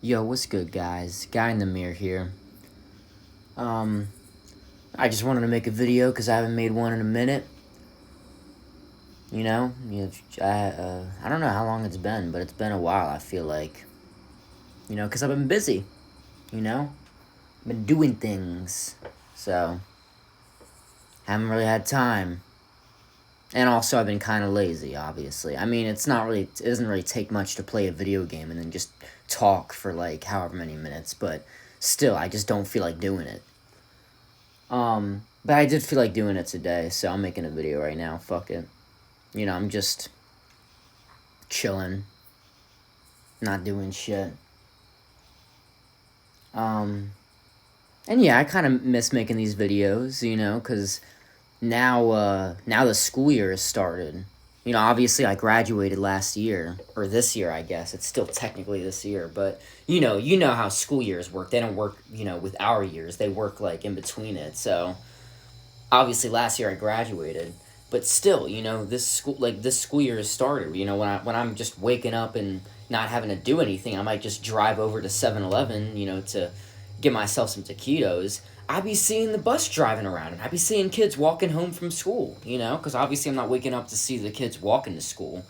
Yo, what's good, guys? Guy in the mirror here. Um, I just wanted to make a video because I haven't made one in a minute. I don't know how long it's been, but it's been a while, I feel like. Because I've been busy, you know? Been doing things. So, haven't really had time. And also, I've been kind of lazy, obviously. I mean, it doesn't really take much to play a video game and then just talk for like however many minutes, but still, I just don't feel like doing it. But I did feel like doing it today, so I'm making a video right now. Fuck it. I'm just chilling, not doing shit. And yeah, I kind of miss making these videos, because now the school year has started. Obviously I graduated last year, or this year, I guess. It's still technically this year, but you know how school years work. They don't work, with our years. They work like in between it. So obviously last year I graduated, but still, this school year has started. When I'm just waking up and not having to do anything, I might just drive over to 7-Eleven, to get myself some taquitos. I'd be seeing the bus driving around, and I'd be seeing kids walking home from school, because obviously I'm not waking up to see the kids walking to school.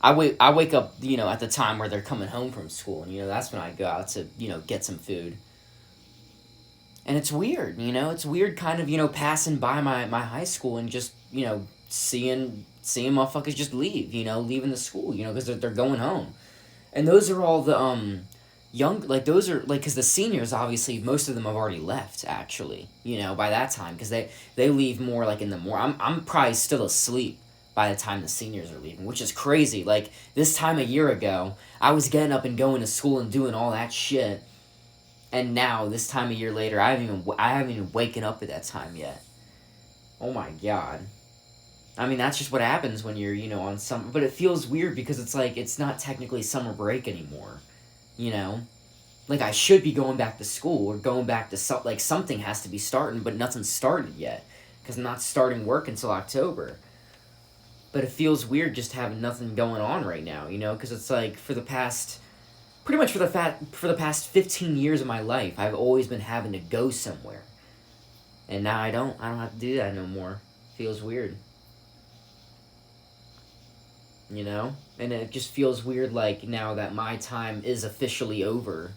I wake up, at the time where they're coming home from school, and that's when I go out to, get some food. And it's weird, it's weird kind of, passing by my high school and just, seeing motherfuckers just leave, leaving the school, because they're going home. And those are all the young, like, those are like, because the seniors, obviously most of them have already left, actually, by that time, because they leave more like in the morning. I'm probably still asleep by the time the seniors are leaving, which is crazy. Like, this time a year ago, I was getting up and going to school and doing all that shit, and now this time a year later, I haven't even waken up at that time yet. Oh my god. I mean, that's just what happens when you're, on some. But it feels weird because it's like it's not technically summer break anymore. You know, like I should be going back to school or going back to like something has to be starting, but nothing's started yet because I'm not starting work until October. But it feels weird just having nothing going on right now. Because it's like for the past pretty much for the past 15 years of my life, I've always been having to go somewhere. And now I don't have to do that no more. Feels weird. And it just feels weird like now that my time is officially over.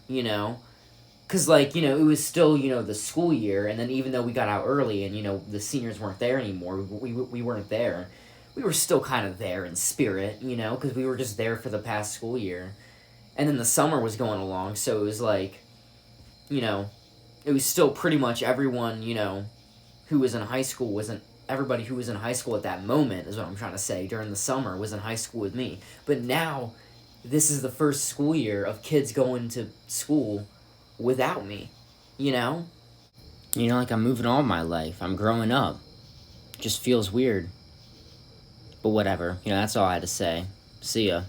Cuz like, it was still, the school year, and then even though we got out early and the seniors weren't there anymore, we weren't there. We were still kind of there in spirit, cuz we were just there for the past school year. And then the summer was going along, so it was like, you know, it was still pretty much everyone, who was in high school wasn't everybody who was in high school at that moment is what I'm trying to say during the summer was in high school with me. But now this is the first school year of kids going to school without me, you know? Like I'm moving on my life. I'm growing up. Just feels weird. But whatever. That's all I had to say. See ya.